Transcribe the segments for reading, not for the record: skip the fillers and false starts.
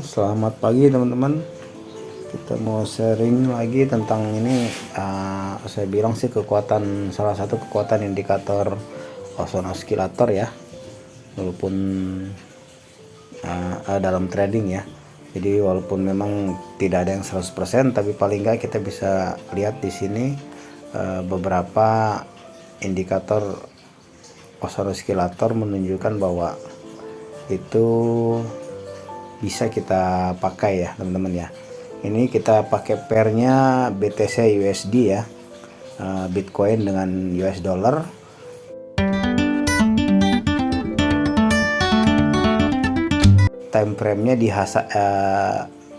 Selamat pagi teman-teman. Kita mau sharing lagi tentang ini. Saya bilang sih salah satu kekuatan indikator ozon oscillator ya, walaupun dalam trading ya. Jadi walaupun memang tidak ada yang 100%, tapi paling nggak kita bisa lihat di sini beberapa indikator ozon oscillator menunjukkan bahwa itu bisa kita pakai ya teman-teman ya. Ini kita pakai pairnya BTC USD ya, Bitcoin dengan US dollar. Time frame-nya di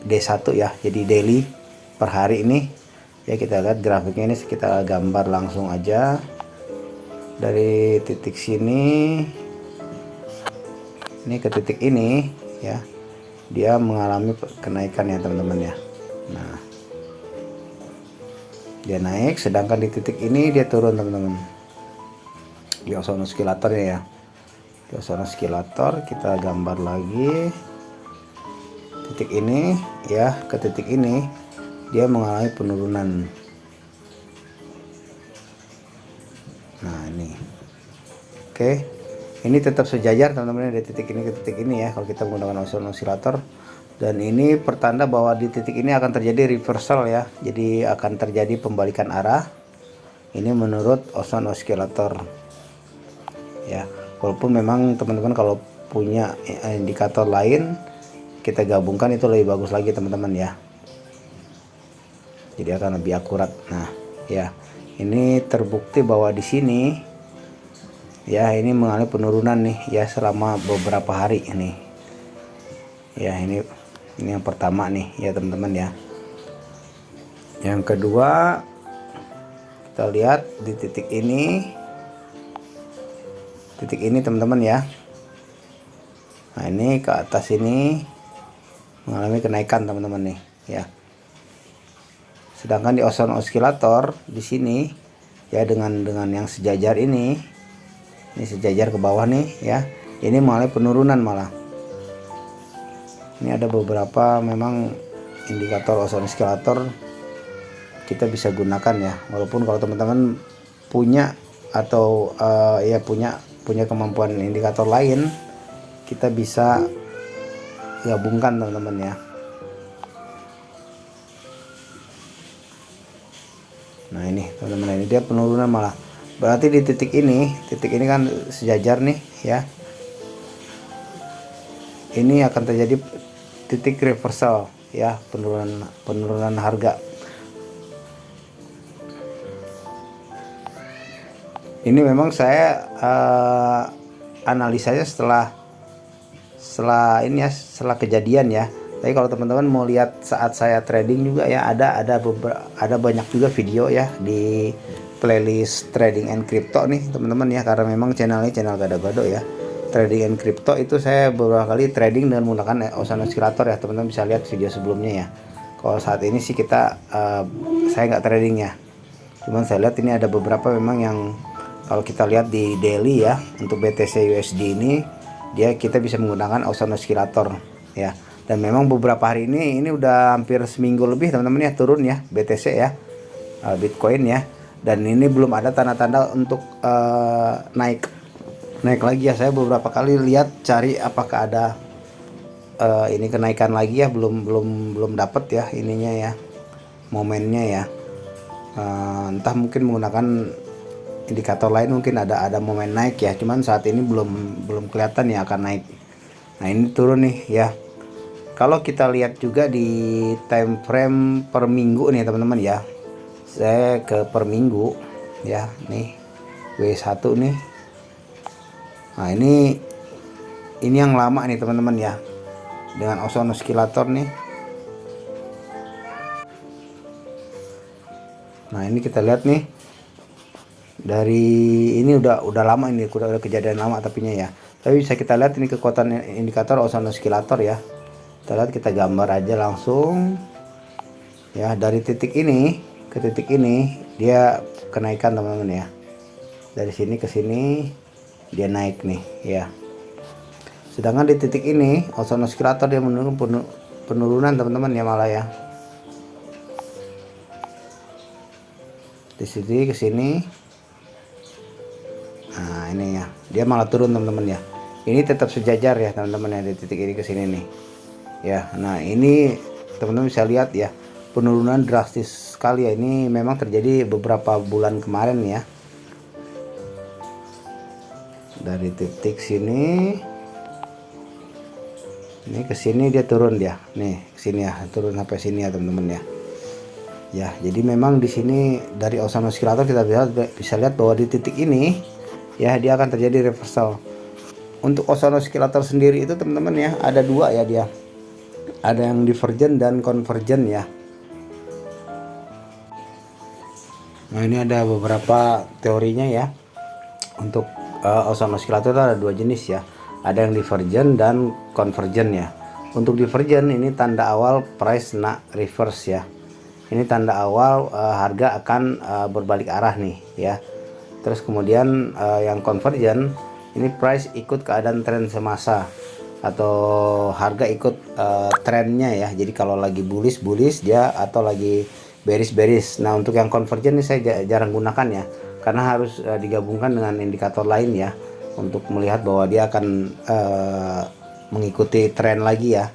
D1 ya, jadi daily per hari ini ya. Kita lihat grafiknya, ini kita gambar langsung aja dari titik sini ini ke titik ini ya. Dia mengalami kenaikan ya teman-teman ya. Nah, dia naik, sedangkan di titik ini dia turun teman-teman, di ozon oscillatornya ya. Di ozon oscillator kita gambar lagi titik ini ya, ke titik ini dia mengalami penurunan. Nah ini oke, ini tetap sejajar teman-teman dari titik ini ke titik ini ya, kalau kita menggunakan ozon oscillator. Dan ini pertanda bahwa di titik ini akan terjadi reversal ya, jadi akan terjadi pembalikan arah. Ini menurut ozon oscillator ya. Walaupun memang teman-teman kalau punya indikator lain, kita gabungkan itu lebih bagus lagi teman-teman ya, jadi akan lebih akurat. Nah ya, ini terbukti bahwa di sini ya, ini mengalami penurunan nih ya selama beberapa hari ini ya. Ini yang pertama nih ya teman-teman ya. Yang kedua, kita lihat di titik ini teman-teman ya. Nah ini ke atas ini mengalami kenaikan teman-teman nih ya. Sedangkan di ozon oscillator di sini ya, dengan yang sejajar ini sejajar ke bawah nih ya, ini mengalami penurunan malah. Ini ada beberapa memang indikator ozon oscillator kita bisa gunakan ya. Walaupun kalau teman-teman punya atau ya punya kemampuan indikator lain, kita bisa gabungkan teman-teman ya. Nah ini teman-teman, ini dia penurunan malah. Berarti di titik ini kan sejajar nih ya. Ini akan terjadi titik reversal ya, penurunan harga. Ini memang saya analisanya setelah ini ya, setelah kejadian ya. Tapi kalau teman-teman mau lihat saat saya trading juga ya, ada banyak juga video ya di playlist Trading and Crypto nih teman-teman ya, karena memang channel gado-gado ya. Trading and Crypto itu saya beberapa kali trading dengan menggunakan ozon oscillator ya, teman-teman bisa lihat video sebelumnya ya. Kalau saat ini sih saya nggak trading ya, cuman saya lihat ini ada beberapa memang yang kalau kita lihat di daily ya, untuk BTC USD ini kita bisa menggunakan ozon oscillator ya. Dan memang beberapa hari ini udah hampir seminggu lebih teman-teman ya turun ya BTC ya, Bitcoin ya. Dan ini belum ada tanda-tanda untuk naik lagi ya. Saya beberapa kali lihat cari apakah ada ini kenaikan lagi ya, belum dapat ya ininya ya, momennya ya. Entah mungkin menggunakan indikator lain mungkin ada momen naik ya, cuman saat ini belum kelihatan ya akan naik. Nah ini turun nih ya. Kalau kita lihat juga di time frame per minggu nih teman-teman ya, saya ke per minggu ya, nih W1 nih. Nah ini yang lama nih teman-teman ya, dengan ozon oscillator nih. Nah ini kita lihat nih, dari ini udah lama, ini udah kejadian lama tapinya ya. Tapi bisa kita lihat ini kekuatan indikator ozon oscillator ya. Kita lihat, kita gambar aja langsung ya, dari titik ini ke titik ini dia kenaikan teman-teman ya. Dari sini ke sini dia naik nih ya. Sedangkan di titik ini Ozone oscillator dia menurun penurunan teman-teman ya, malah ya. Di sini ke sini. Nah, ini ya. Dia malah turun teman-teman ya. Ini tetap sejajar ya teman-teman ya, di titik ini ke sini nih. Ya, nah ini teman-teman bisa lihat ya, penurunan drastis sekali ya. Ini memang terjadi beberapa bulan kemarin ya. Dari titik sini ini ke sini dia turun dia. Nih, ke sini ya, turun sampai sini ya teman-teman ya. Ya, jadi memang di sini dari Ozone oscillator kita bisa lihat bahwa di titik ini ya dia akan terjadi reversal. Untuk Ozone oscillator sendiri itu teman-teman ya, ada dua ya dia. Ada yang divergent dan convergent ya. Nah, ini ada beberapa teorinya ya. Untuk Ozone oscillator ada dua jenis ya. Ada yang divergent dan convergent ya. Untuk divergent ini tanda awal price nak reverse ya. Ini tanda awal harga akan berbalik arah nih ya. Terus kemudian yang convergent ini price ikut keadaan tren semasa atau harga ikut trennya ya. Jadi kalau lagi bullish dia, atau lagi bearish. Nah, untuk yang convergent ini saya jarang gunakan ya, karena harus digabungkan dengan indikator lain ya, untuk melihat bahwa dia akan mengikuti tren lagi ya.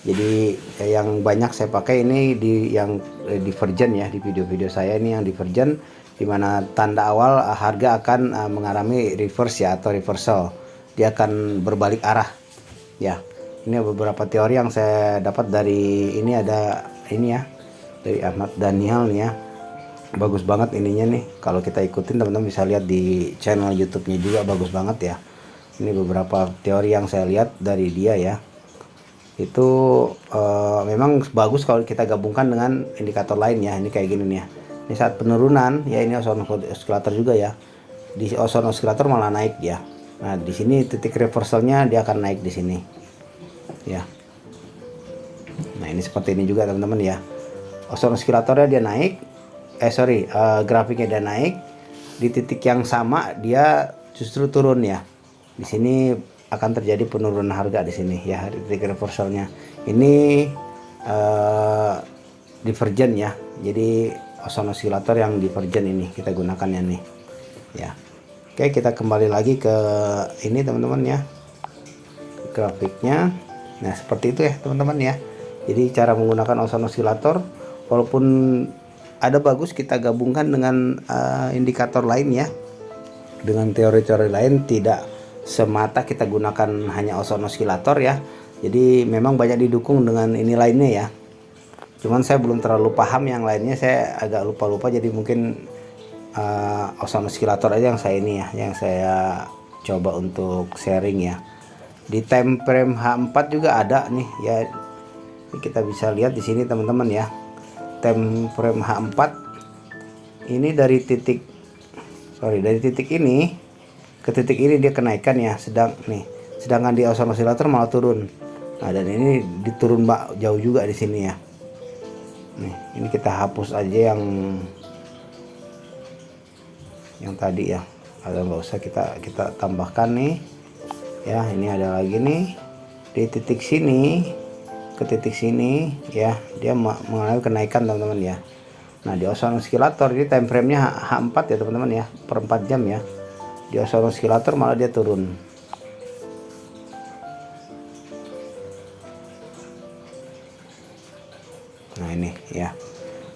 Jadi yang banyak saya pakai ini yang divergent ya, di video-video saya ini yang divergent, dimana tanda awal harga akan mengalami reverse ya, atau reversal. Dia akan berbalik arah ya. Ini beberapa teori yang saya dapat dari ini, ada ini ya, dari Ahmad Daniel nih ya. Bagus banget ininya nih, kalau kita ikutin teman-teman bisa lihat di channel YouTube-nya juga, bagus banget ya. Ini beberapa teori yang saya lihat dari dia ya. Itu memang bagus kalau kita gabungkan dengan indikator lain ya. Ini kayak gini nih ya. Ini saat penurunan ya, ini Ozone oscillator juga ya. Di Ozone oscillator malah naik ya. Nah, di sini titik reversalnya dia akan naik di sini. Ya. Nah, ini seperti ini juga teman-teman ya. Ozone oscillatornya dia naik. Grafiknya dia naik. Di titik yang sama dia justru turun ya. Di sini akan terjadi penurunan harga di sini ya, titik reversalnya. Ini divergent ya. Jadi Ozone oscillator yang divergent ini kita gunakannya nih ya. Oke, kita kembali lagi ke ini teman-teman ya, grafiknya. Nah, seperti itu ya teman-teman ya. Jadi cara menggunakan Ozone oscillator, walaupun ada bagus kita gabungkan dengan indikator lain ya, dengan teori-teori lain, tidak semata kita gunakan hanya Ozone oscillator ya. Jadi memang banyak didukung dengan ini lainnya ya. Cuman saya belum terlalu paham yang lainnya, saya agak lupa-lupa, jadi mungkin Ozone oscillator aja yang saya ini ya, yang saya coba untuk sharing ya. Di time frame H4 juga ada nih ya. Ini kita bisa lihat di sini teman-teman ya. Time frame H4 ini dari titik ini ke titik ini dia kenaikan ya, sedangkan di Ozone oscillator malah turun. Nah, dan ini diturun jauh juga di sini ya. Nih, ini kita hapus aja yang tadi ya, ada nggak usah kita tambahkan nih ya. Ini ada lagi nih di titik sini ke titik sini ya, dia mengalami kenaikan teman-teman ya. Nah, di Ozone oscillator ini time frame nya H4 ya teman-teman ya, per 4 jam ya. Di Ozone oscillator malah dia turun. Nah, ini ya.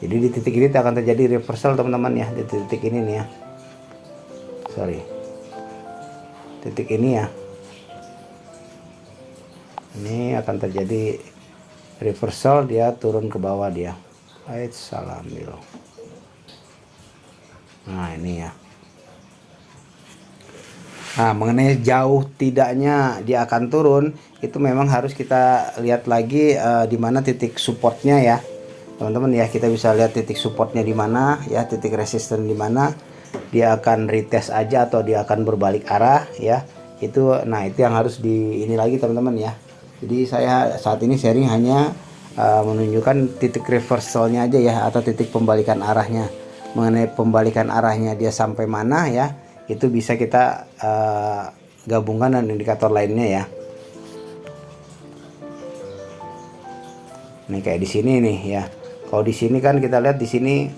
Jadi di titik ini akan terjadi reversal teman-teman ya, di titik ini nih ya. Titik ini ya. Ini akan terjadi reversal, dia turun ke bawah dia. Salamil. Nah, ini ya. Nah, mengenai jauh tidaknya dia akan turun, itu memang harus kita lihat lagi di mana titik supportnya ya teman-teman ya. Kita bisa lihat titik supportnya di mana ya, titik resisten di mana. Dia akan retest aja atau dia akan berbalik arah ya. Itu yang harus ini lagi teman-teman ya. Jadi saya saat ini sharing hanya menunjukkan titik reversalnya aja ya, atau titik pembalikan arahnya. Mengenai pembalikan arahnya dia sampai mana ya, itu bisa kita gabungkan dengan indikator lainnya ya. Nih kayak di sini nih ya. Kalau di sini kan kita lihat di sini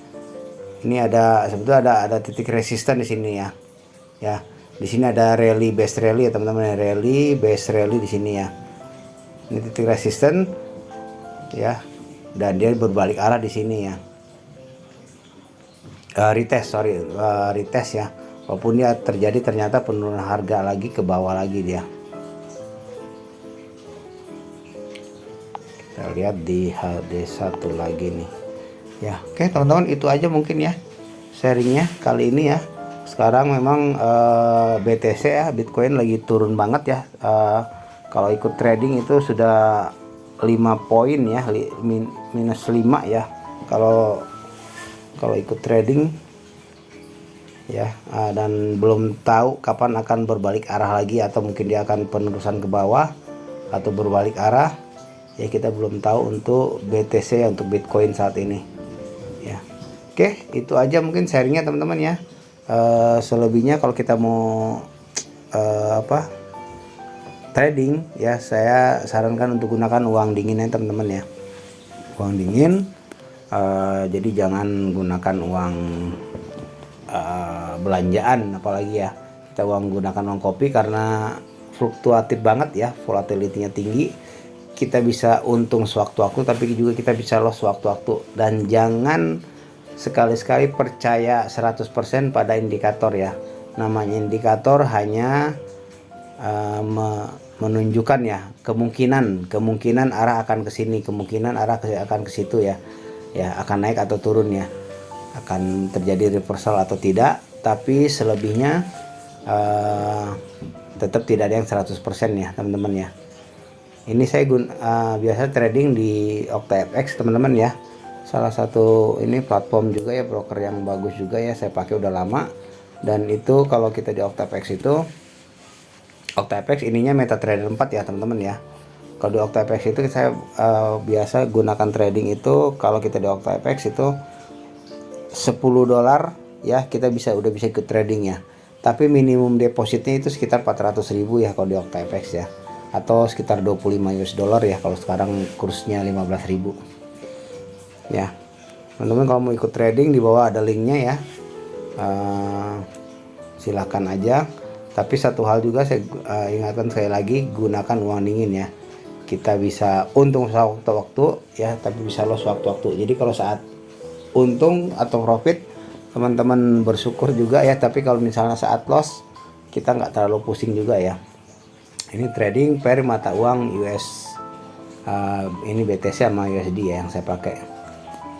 ini ada sebetulnya ada titik resisten di sini ya. Ya, di sini ada rally base rally ya teman-teman, rally base rally di sini ya. Ini titik resisten ya, dan dia berbalik arah di sini ya. Retest ya. Walaupun dia terjadi ternyata penurunan harga lagi ke bawah lagi dia. Kita lihat di HD1 lagi nih ya. Oke teman-teman, itu aja mungkin ya sharingnya kali ini ya. Sekarang memang BTC ya, Bitcoin lagi turun banget ya. Kalau ikut trading itu sudah 5 poin ya, minus 5 ya kalau ikut trading ya. Dan belum tahu kapan akan berbalik arah lagi, atau mungkin dia akan penerusan ke bawah atau berbalik arah ya, kita belum tahu untuk BTC, untuk Bitcoin saat ini ya. Oke, itu aja mungkin sharingnya teman-teman ya. Selebihnya kalau kita mau trading ya, saya sarankan untuk gunakan uang dingin ya teman-teman ya, uang dingin. Jadi jangan gunakan uang belanjaan apalagi ya. Kita gunakan uang kopi karena fluktuatif banget ya, volatility-nya tinggi. Kita bisa untung sewaktu-waktu, tapi juga kita bisa loss sewaktu-waktu. Dan jangan sekali-sekali percaya 100% pada indikator ya. Namanya indikator hanya menunjukkan ya kemungkinan arah akan ke sini, kemungkinan arah akan ke situ ya. Ya, akan naik atau turun ya. Akan terjadi reversal atau tidak, tapi selebihnya tetap tidak ada yang 100% ya teman-teman ya. Ini saya biasa trading di OctaFX teman-teman ya. Salah satu ini platform juga ya, broker yang bagus juga ya, saya pakai udah lama. Dan itu kalau kita di OctaFX itu, OctaFX ininya MetaTrader 4 ya teman-teman ya. Kalau di OctaFX itu saya biasa gunakan trading itu, kalau kita di OctaFX itu $10 ya, kita udah bisa ikut trading ya. Tapi minimum depositnya itu sekitar 400.000 ya kalau di OctaFX ya, atau sekitar $25 ya kalau sekarang kursnya 15.000 ya. Teman-teman kalau mau ikut trading, di bawah ada linknya ya, silahkan aja. Tapi satu hal juga saya ingatkan sekali lagi, gunakan uang dingin ya. Kita bisa untung sewaktu-waktu ya, tapi bisa loss waktu-waktu. Jadi kalau saat untung atau profit, teman-teman bersyukur juga ya. Tapi kalau misalnya saat loss, kita nggak terlalu pusing juga ya. Ini trading per mata uang US, ini BTC sama USD ya yang saya pakai.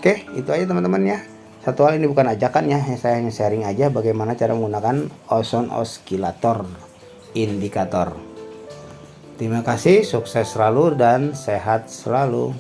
Oke, itu aja teman-teman ya. Satu hal, ini bukan ajakan ya, saya hanya sharing aja bagaimana cara menggunakan Ozone Oscillator indikator. Terima kasih, sukses selalu dan sehat selalu.